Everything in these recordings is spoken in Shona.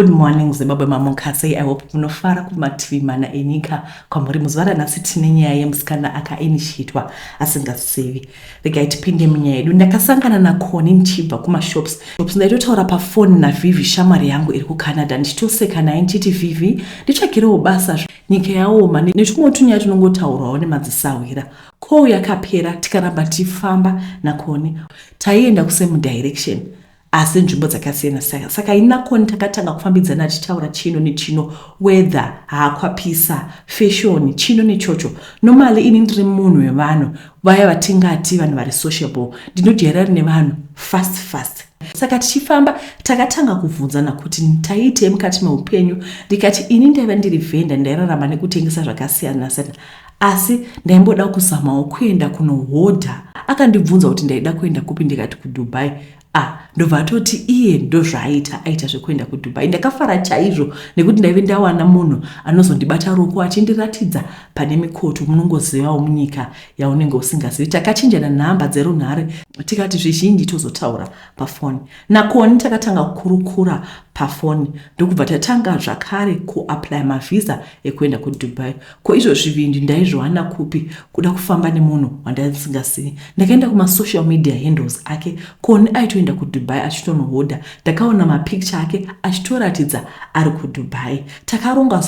Good morning Zimbabwe mamonkasi. I hope munofara kumativi mana enyika kwamuri muzuva ranhasi tine nyaya yemusikana akainishitwa asingazivi. Regai tipinde munyaya yedu. Ndakasangana naKoni ndichibva kumashops. Ndaitotaura pafoni naVivi shamwari yangu iri kuCanada ndichitoseka naye ndichiti Vivi nditsvagirewo basa nyika yaoma netumwe tunyaya tunongotaurwawo nemadzisawira. Ko yakapera tikaramba tifamba naKoni taienda kusame direction asi nzvimbo dzakasiyana saka inaKoni takatanga kufambidzana tichitaura chino nechino, weather, kwapisa, fashion, chino nechocho. Normally ini ndiri munhu wevanhu vaya vatingati vanhu vari sociable, ndinojairana nevanhu fast. Saka tichifamba takatanga kubvunzana kuti taite mukati meupenyu. Ndikati ini ndaiva ndiri vhenda, ndairarama nekutengesa zvakasiyana siyana, asi ndaimboda kuzamawo kuenda kunohodha. Akandibvunza kuti ndaida kuenda kupi, ndikati kuDubai. Ndobva atoti iye ndozvaaita zvekuenda kuDubai. Ndakafara chaizvo nekuti ndaive ndawana munhu anozondibata ruoko achindiratidza pane mikoto munongozivawo munyika yaunenge usingazivi. Takachinjana nhamba dzerunhare tikati zvizhinji tozotaura pafoni. naKoni takatanga kukurukura pafoni ndokubva tatanga zvakare kuapply mavisa ekuenda kuDubai. Ko izvo zvivindi ndaizvowana kupi kuda kufamba nemunhu wandasingazivi? Ndakaenda kumasocial media handles ake. Koni aitoenda kuDubai achitonohodha. Ndakaona mapicture ake achitoratidza ari kuDubai. Takaronga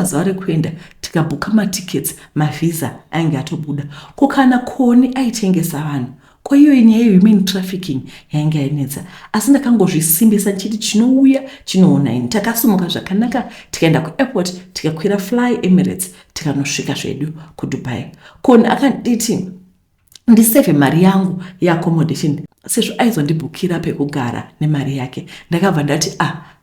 zuva rekuenda tikabhuka matickets, mavisa ainge atobuda. Kukana Koni aitengesa vanhu. Kwa hiyo nyaya yehuman trafficking yainge yanetsa, asi ndakangozvisimbisa ndichiti chinouya chinoona ini. Takasimuka zvakanaka tikaenda kuairport tikakwira Fly Emirates tikanosvika zvedu kuDubai. Koni akanditi ndisevhe mari yangu yeaccommodation sezvo aizondibhukira pekugara nemari yake. Ndakabva ndati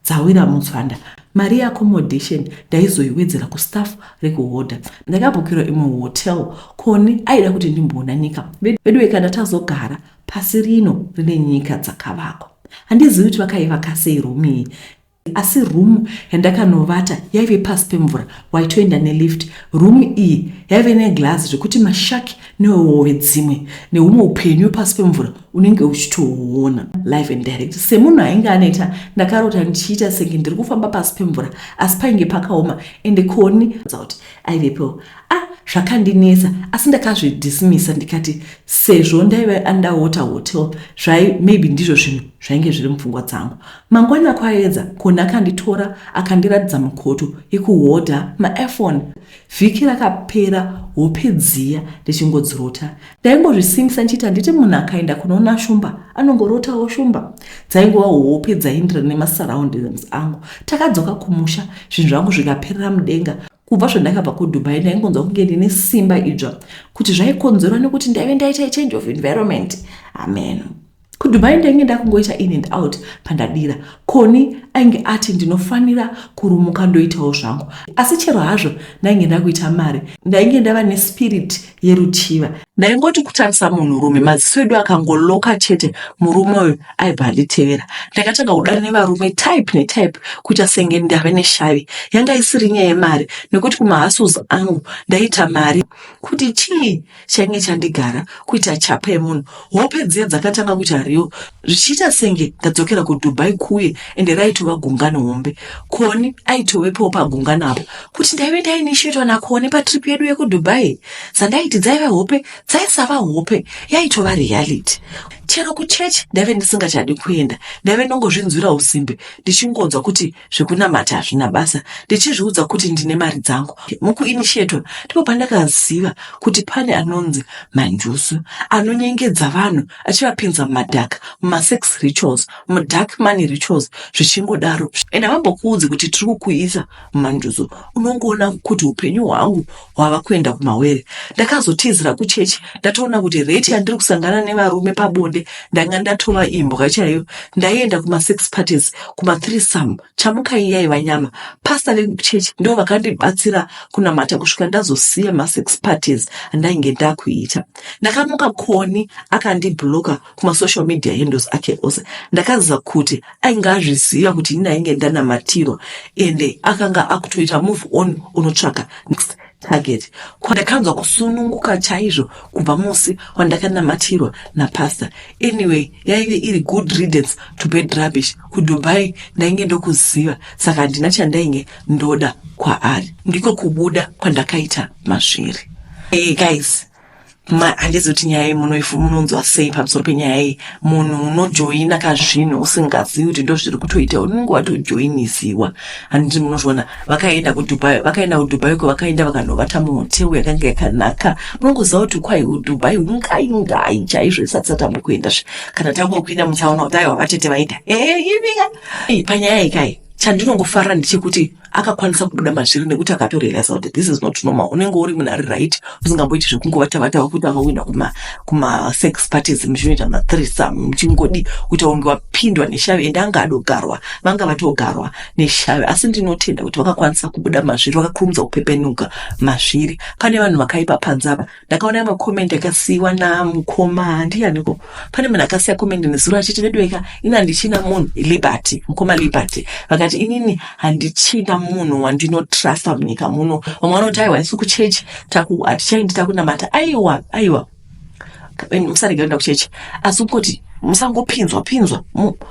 dzawira mutswanda. Mari yeaccommodation ndaizoiwedzera kustaff rekuhodha. Ndakabhukirwa imwe hotel. Koni aida kuti ndimboona nyika. Vedu kana tazogara pasi rino rine nyika dzakavakwa. Handizivi kuti vakaivaka sei room iyi, asi room yandakanovata yaive pasi pemvura, waitoenda nelift. Room iyi yaive neglass zvekuti mashaki nehove dzimwe nehumwe upenyu pasi pemvura unenge uchitohuona live and direct. Semunhu ainge anoita ndakarota ndichiita senge ndiri kufamba pasi pemvura asi painge pakaoma. Ende Koni kuti aivepo zvakandinesa, asi ndakazvidhisimisa ndikati sezvo ndaiva andawota hotel maybe ndizvo zvinhu zvainge zviri mupfungwa dzangu. Mangwana kwaedza Koni akanditora akandiratidza mukoto yekuhodha maiPhone. Vhiki rakapera hope dziya ndichingodzirota. Ndaingozvisimbisa ndichiti handiti munhu akaenda kunoona shumba anongorotawo shumba. Dzaingova hope dzaindira nemasurroundings angu. Takadzoka kumusha zvinhu zvangu zvikaperera mudenga. Kubva zvandakabva kuDubai ndaingonzwa kunge ndine simba idzva kuti zvaikonzerwa nekuti ndaive ndaita change of environment. Amen. kuDubai ndainge ndakungoita in and out pandadira. Koni ainge ati ndinofanira kurumuka ndoitawo zvangu. Asi chero hazvo ndainge ndakuita mari, ndainge ndava nespirit yeruchiva. Ndaingoti kutarisa munhurume maziso edu akangoloka chete, murume uyu aibva anditevera. Ndakatanga kudana nevarume type kuita senge ndave neshavi. Yanga isiri nyaya yemari nekuti kumahustles angu ndaita mari. Kuti chii chainge chandigara kuita chapa yemunhu. Hope dziya dzakatanga kuita riyo zvichiita senge ndadzokera kuDubai kuye ende raitova gungano hombe. Koni aitovepo pagungano apo kuti ndaive ndainishitwa naKoni patrip yedu yekuDubai. Zandaiti dzaiva hope dzaisava hope, yaitova reality. Chero kuchechi ndaive ndisingachadi kuenda. Ndaive ndongozvinzwira usimbe ndichingonzwa kuti zvekunamata hazvina basa, ndichizviudza kuti ndine mari dzangu. Mukuinitiator ndipo pandakaziva kuti pane anonzi Manjusu anonyengedza vanhu achivapinza mumadhaka, mumasex rituals, mudark money rituals zvichingodaro. Ende havambokuudzi kuti tiri kukuisa muManjusu, unongoona kuti upenyu hwangu hwava kuenda kumawere. Ndakazotizira kuchechi ndatoona kuti rate yandiri kusangana nevarume pabonde ndanga ndatova imbwa chaiyo. Ndaienda kuma-sex parties, kuma-threesome, chamukai yaiva nyama. Pastor vekuchechi ndo vakandibatsira kunamata kusvika ndazosiya ma-sex parties andainge ndakuita. Ndakamuka Koni akandibloka kuma-social media handles ake ose. Ndakaziva kuti ainge azviziva kuti ini ainge ndanamatirwa ende akanga akutoita move on unotsvaka next target. Ndakanzwa kusununguka chaizvo kubva musi wandakanamatirwa napastor. Anyway, yaive iri good riddance to bad rubbish. KuDubai ndainge ndokuziva, saka handina chandainge ndoda kwaari. Ndiko kubuda kwandakaita masviri. Hey guys, handizi kuti nyaya munonzwa sei pamusoro penyaya iyi. Munhu unojoina kazvinhu usingazivi kuti ndozviri kutoita, unenge watojoiniziwa. Handiti munozviona vakaenda kuDubai uko vakaenda vakanovata muhotelu yakanga yakanaka. Munongoziva kuti kwai kuDubai ngai chaizvo isati tatambokuenda. Kana tangokuenda muchaona kuti aiwa vatete vaita ivika. Panyaya ikai chandinongofarira ndechekuti akakwanisa kubuda mazviri nekuti akatorealiza kuti this is not normal. Unenge uri munhare right, usingamboiti zvekungovatavata kuti akaenda kuma-sex parties muchinoita ma-threesome muchingodi kuti unge wapindwa neshave, ende anga adogarwa, vanga vatogarwa neshave. Asi ndinotenda kuti vakakwanisa kubuda mazviri, vakakurumidza kupepenuka mazviri. Pane vanhu vakaipa panze apa. Ndakaona makomenti akasiyiwa namukoma ndianiko. Pane munhu akasiya komenti nezuro achiti Nedweka ini handichina munhu Liberty, mukoma Liberty. Vakati inini handichina munhu wandinotrasta munyika muno. Vamwe vanoti aiwa isu kuchechi hatichaendi takunamata. Aiwa musarega kuenda kuchechi, asi kuti musangopinzwa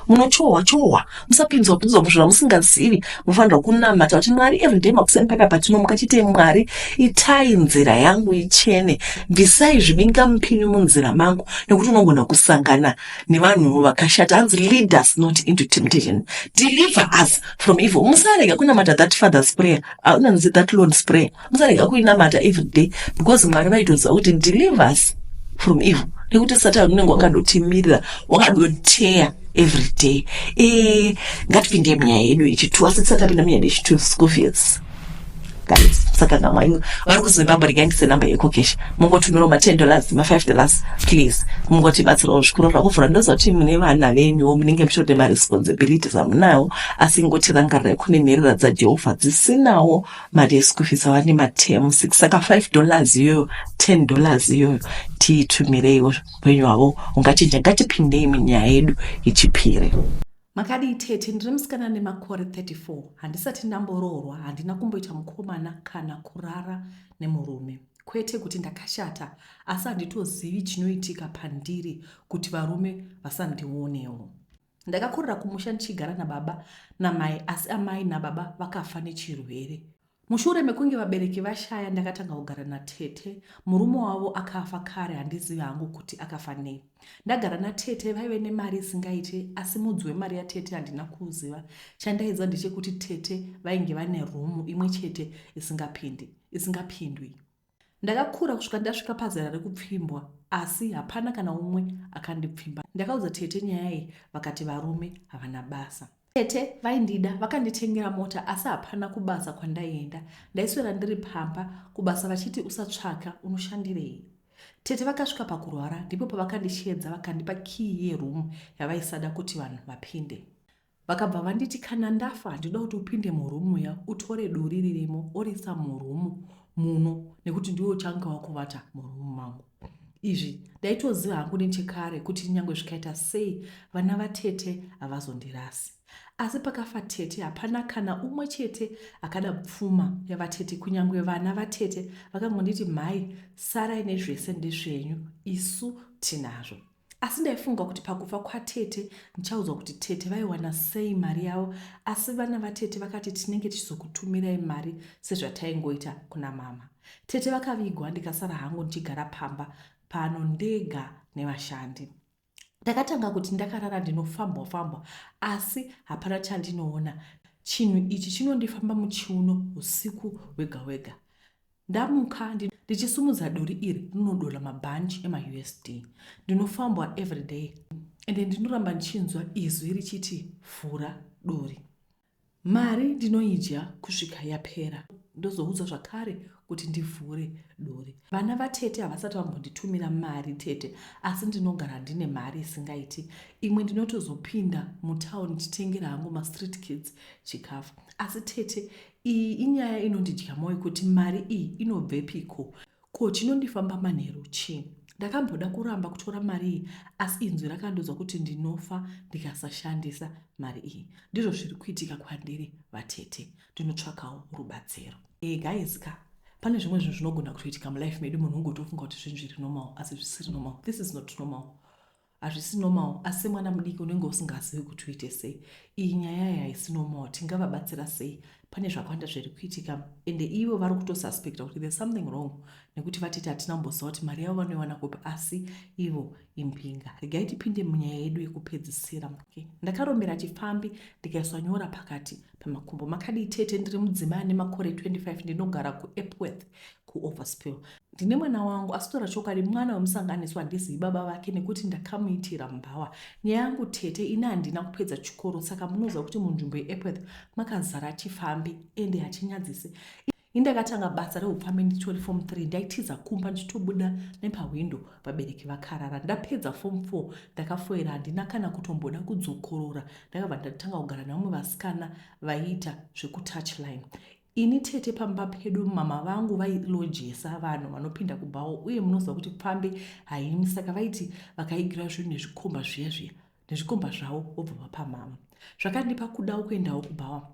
munochohwa musapinzwa muzvona musingazivi. Mufanira kunamata kuti Mwari everyday makuseni paka patinomuka chite Mwari itai nzira yangu ichene, bvisai zvibinga mupinyu munzira mangu, nekuti unogona kusangana nevanhu vakashata. Hanzi lead us not into temptation, deliver us from evil. Musarega kunamata that father's prayer, unanzi that Lord's prayer. Musarega kuinamata everyday, because Mwari vaitoziva kuti deliver us from evil. Nekuti Satani unenge wakandotimirira, wakandoteya everyday. Ngatipinde munyaya yedu ichitu, asi tisati tapinda munyaya yedu ichitu school fees. Guys, saka ngamwanyu vari kuZimbabwe rikaindise namba yekokesha, mungotumira $10, $5, please. Mungotibatsirawo zvikuru zvakuvhura. Ndoziva kuti mune vana venyu munenge muchirode maresponsibilities amunawo, asi ngotirangarirai kune nherera dzaJehovha dzisinawo mari yeschool fees avane matemu 6. Saka $5 iyoyo, $10 iyoyo tiitumireiwo upenyu hwavo ungachinja. Ngatipindei munyaya yedu ichipire. Makadi itete ndiri musikana nemakore 34, handisati ndamboroorwa, handina kumboita mukomana kana kurara nemurume. Kwete kuti ndakashata, asi handitozivi chinoitika pandiri kuti varume vasandionewo. Ndakakurira kumusha ndichigara nababa namai, asi amai nababa vakafa nechirwere. Mushure mekunge vabereki vashaya, ndakatanga kugara natete. Murume wavo akafa kare, handizivi hangu kuti akafa nei. Ndagara natete, vaive nemari isingaite, asi mudzi wemari yatete handina kuziva. Chandaiziva ndechekuti tete vainge vane rumu imwe chete isingapindwi. Ndakakura kusvika ndasvika pazera rekupfimbwa, asi hapana kana umwe akandipfimba. Ndakaudza tete nyaya iyi, vakati varume havana basa. Tete vaindida, vakanditengera mota, asi hapana kubasa kwandaienda. Ndaiswera ndiri pamba kubasa vachiti usatsvaka unoshandirei. Tete vakasvika pakurwara, ndipo pavakandishedza vakandipa key yerumu yavaisada kuti vanhu vapinde. Vakabva vanditi kana ndafa ndinoda kuti upinde murumu ya utore duri ririmo orisa murumu muno, nekuti ndiwo changa wakuvata murumu mangu. Izvi ndaitoziva hangu nechekare kuti nyangwe zvikaita sei vana vatete havazondirasi. Asi pakafa tete hapana kana umwe chete akada pfuma yavatete. Kunyangwe vana vatete vakangonditi mhai sarai nezvese ndezvenyu, isu tinazvo. Asi ndaifunga kuti pakufa kwatete ndichaudzwa kuti tete vaiwana sei mari yavo, asi vana vatete vakati tinenge tichizokutumirai mari sezvataingoita kuna mama. Tete vakavigwa, ndikasara hangu ndichigara pamba pano ndega nevashandi. Ndakatanga kuti ndakarara ndinofambwa, asi hapana chandinoona. Chinhu ichi chinondifamba muchiuno usiku wega. Ndamuka ndichisumudza duri iri rinodola mabhanji ema-USD. Ndinofambwa everyday, ende ndinoramba ndichinzwa izwi richiti vhura duri. Mari ndinoidya kusvika yapera, ndozoudzwa zvakare kuti ndivhure duri. Vana vatete havasati vambonditumira mari tete, asi ndinogara ndine mari isingaiti. Imwe ndinotozopinda mutauni nditengera hangu ma-street kids chikafu. Asi tete iyi inyaya inondidya moyo kuti mari iyi inobvepiko, ko chinondifamba manheru chii. Ndakamboda kuramba kutora mari iyi, asi inzwi rakandodzwa kuti ndinofa ndikasashandisa mari iyi. Ndizvo zviri kuitika kwandiri vatete, ndinotsvakawo rubatsiro. Guys, pane zvimwe zvinhu zvinogona kutoitika mulife medu munhu ungotofunga kuti zvinhu zviri normal asi zvisiri normal. This is not normal. Hazvisi normal. Asi mwana mudiki unenge usingazivi kuti uite sei. Iyi nyaya haisi normal. Tingavabatsira sei? Pane zvakawanda zviri kuitika ende ivo vari kutosuspecta kuti there's something wrong nekuti vatiti hatina kumboziva kuti mari yavo vanoiwana kupi, asi ivo impinga. Regai tipinde munyaya yedu yekupedzisira. Ndakarombera chifambi ndikaiswa nyora pakati pamakumbo. Makadii tete ndiri mudzimai ane makore 25 ndinogara kuEpworth kuOverspill. Ndine mwana wangu asitora chokwadi mwana wemusanganiswa handizivi baba vake nekuti ndakamuitira mbawa. Nyaya yangu tete ina handina kupedza chikoro, saka munoziva kuti munzvimbo yeEpworth makazara chifambi ende hachinyadzisi. Indakatanga basa reupfambi ndichori form 3 ndaitiza kumba ndichitobuda nepawindo vabereki vakarara. Ndapedza form 4 ndakafoira handina kana kutomboda kudzokorora. Ndakabva ndatanga kugara nevamwe vasikana vaiita zvekutouchline. Ini tete pamba pedu mama vangu vailojesa vanhu vanopinda kubhawo uye munoziva kuti pfambi haimi, saka vaiti vakaigira zvinhu nezvikomba zviya nezvikomba zvavo vobva vapa mama. Zvakandipa kudawo kuendawo kubhawa.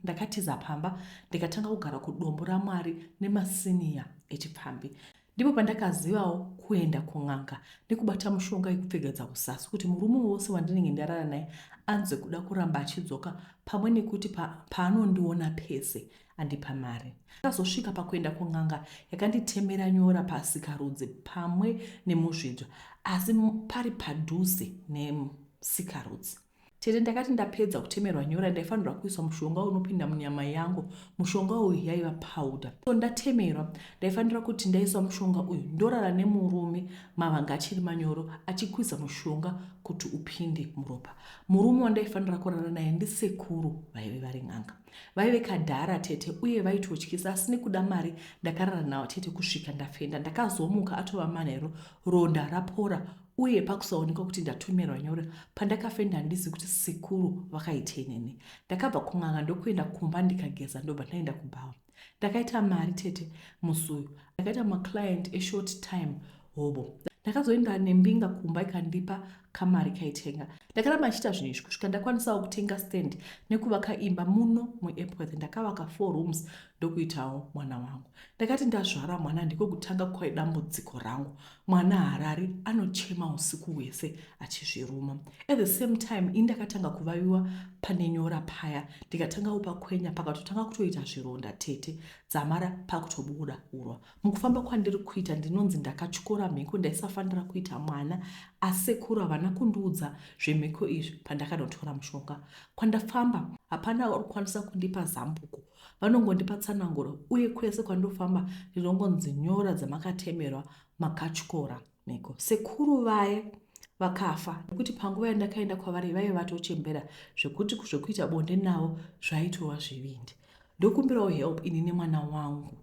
Ndakatiza pamba ndikatanga kugara kudombo raMwari nemasiniya echipfambi. Ndipo pandakazivawo kuenda kun'anga nekubata mushonga yekupfekedza kusasi kuti murume wose wandinenge ndarara naye anze kuda kuramba achidzoka pamwe nekuti paanondiona pese andipa mari. Ndakazosvika pakuenda kun'anga yakanditemera nyora pasikarudzi pamwe nemuzvidzwa, asi pari padhuze nesikarudzi. Tete ndakati ndapedza kutemerwa nyora ndaifanirwa kuiswa mushonga unopinda munyama yangu. Mushonga uyu yaiva powder. Ndatemerwa ndaifanira kuti ndaiswa mushonga uyu ndorara nemurume mavanga achiri manyoro achikwiza mushonga kuti upinde muropa. Murume wandaifanira kurara naye ndisekuru vaive vari n'anga. Vaive kadhara tete uye vaitotyisa, asi nekuda mari ndakarara navo tete kusvika ndafenda. Ndakazomuka atova manheru, ronda rapora uye pakusaoneka kuti ndatomerwa nyora. Pandakafenda handizivi kuti sekuru vakaitei neni. Ndakabva kun'anga ndokuenda kumba ndikageza ndobva ndaenda kubhawa. Ndakaita mari tete musi uyu. Ndakaita maclient eshort time hobo. Ndakazoenda nembinga kumba ikandipa kamari kaitenga. Ndakaramba ndichiita zvinhu izvi kusvika ndakwanisawo kutenga stand nekuvaka imba muno muEpworth. Ndakavaka 4 rooms ndokuitawo mwana wangu. Ndakati ndazvara mwana ndiko kutanga kwaitambudziko rangu. Mwana harari anochema usiku hwese achizviruma. At the same time indakatanga kuvaviwa pane nyora paya. Ndikatangawo pakwenya pakatotanga kutoita zvironda tete dzamara pakutobuda urwa. Mukufamba kwandiri kuita ndinonzi ndakatyora mhiko ndaisafanira kuita mwana, asi sekuru havana kundiudza zvemhiko izvi pandakanotora mushonga. Kwandafamba hapana urikwanisa kundipa zambuko, vanongondipa tsananguro uye kwese kwandofamba ndinongonzi nyora dzamakatemerwa makatyora mhiko. Sekuru vaye vakafa nekuti panguva yandakaenda kwavari vaive vatochembera zvekuti zvekuita bonde navo zvaitova zvivindi. Ndokumbirawo help inini mwana wangu.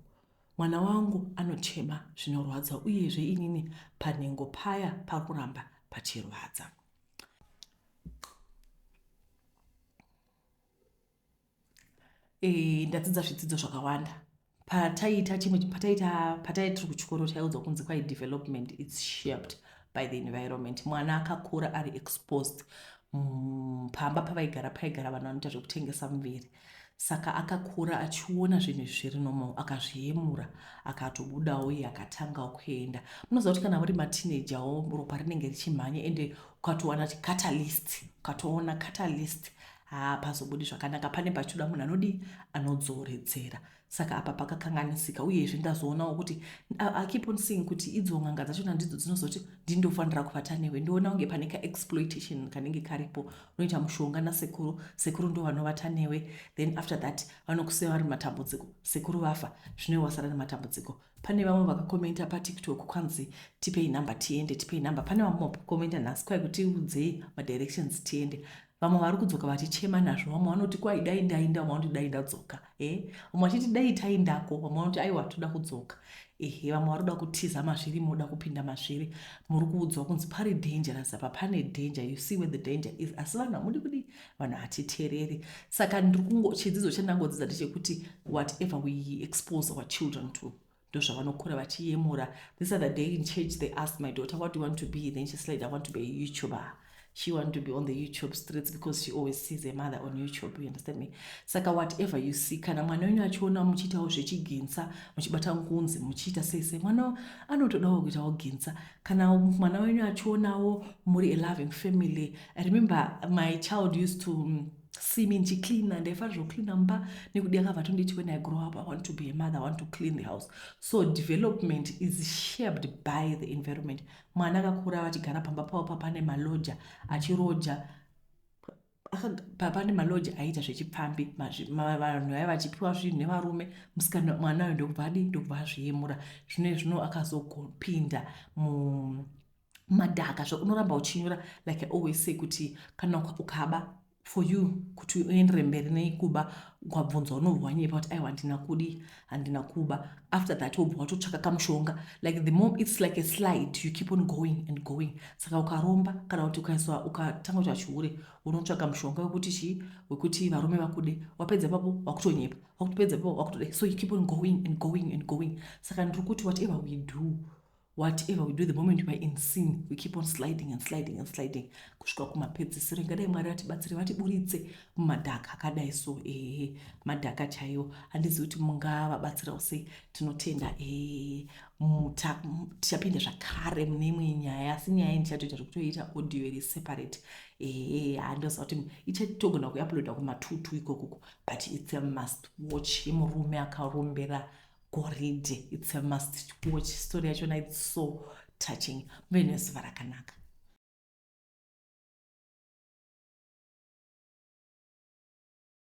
Mwana wangu anochema zvinorwadza uyezve inini panhengo paya pakuramba pachirwadza. Ndadzidza zvidzidzo zvakawanda. Pataitiri kuchikoro taiudzwa kunzi kwai development is shaped by the environment. Mwana akakura ari exposed. Pamba paigara vanhu vanoita zvekutengesa muviri. Saka akakura achiona zvinhu zviri normal, akazviyemura, akatobudawo iye akatangawo kuenda. Munoziva kuti kana muri mateenagerwo ropa rinenge richimhanya ende ukatoona catalyst pazobudi zvakanaka. Pane pachiuda munhu anodii anodzoredzera. Saka apa pakakanganisika uyezve ndazoonawo kuti I keep on seeing kuti idzo n'anga dzachona ndidzo dzinozoti ndindofanira kuvata newe. Ndoona kunge pane ka-exploitation kanenge karipo. Unoita mushonga nasekuru, sekuru ndo vanovata newe, then after that vanokusiya vari matambudziko. Sekuru vafa zvino wasara nematambudziko. Pane vamwe vakakomenta paTikTok kwanzi tipei namba tiende, tipei namba. Pane vamwe vakakomenta nhasi kwai kuti udzei madirections tiende. Vamwe vari kudzoka vachichema nazvo. Vamwe vanoti kwai dai ndaenda, vamwe vanoti dai ndadzoka. Vamwe vachiti dai taendako, vamwe vanoti aiwa toda kudzoka. Vamwe vari kuda kutiza mazviri, moda kupinda mazviri. Muri kuudzwa kunzi pari dangerous apa, pane danger, you see where the danger is. Asi vanhu hamudi kudii, vanhu hatiteereri. Saka chidzidzo chandangodzidza ndechekuti whatever we expose our children to ndozvavanokura vachiyemura. This other day in church they asked my daughter, what do you want to be? Then she said, I want to be a YouTuber. she want to be on the YouTube streets because she always sees her mother on YouTube, you understand me? Saka whatever you see, kana mwana wenyu achiona muchiitawo zvechiginza, muchibata ngunzi, muchiita sese, mwana anotodawo kuitawo ginza. Kana mwana wenyu achionawo muri a loving family. I remember my child used to see me clean, and if I clean mba when I grow up I want to be a mother, I want to clean the house. So development is shaped by the environment. Mwana akakura achigara pamba pawo papane maloja achiroja papane maloja aita zvechipfambi vanhu vaya vachipiwa zvinhu nevarume, musikana mwana uyo ndokubva azviyemura. Zvino akazopinda mumadhaka zvokunoramba uchinyura. Like I always say kuti kana ukaba for you kuti uendere mberi neikuba ukabvunzwa unobva nyepa kuti aiwa handina kuba. After that wobva watotsvaka kamushonga. Like the more it's like a slide, you keep on going and going. Saka ukaromba kana kuti ukatanga kuti achiure unotsvaka mushonga wekuti varume vakude, wapedza papo wakutonyepa, wakupedza papo wakutode. So you keep on going and going and going. Saka ndiri kuti whatever we do, the moment we are in sin, we keep on sliding and sliding and sliding. Kusvika kumapedzisiro ingadai Mwari vatibatsire vatiburitse mumadhaka akadai so madhaka chaiwo. Handizivi kuti mungavabatsirawo sei. Tinotenda tichapinda zvakare mune imwe nyaya, asi nyaya ndichatoita zvekutoita audio iri separate. Handiziva kuti ichatogona kuuploada kumatutu ikoko, but it's a must watch. Yemurume akarombera goridhe, it's a must watch. Story yachona it's so touching. Muve nezuva rakanaka.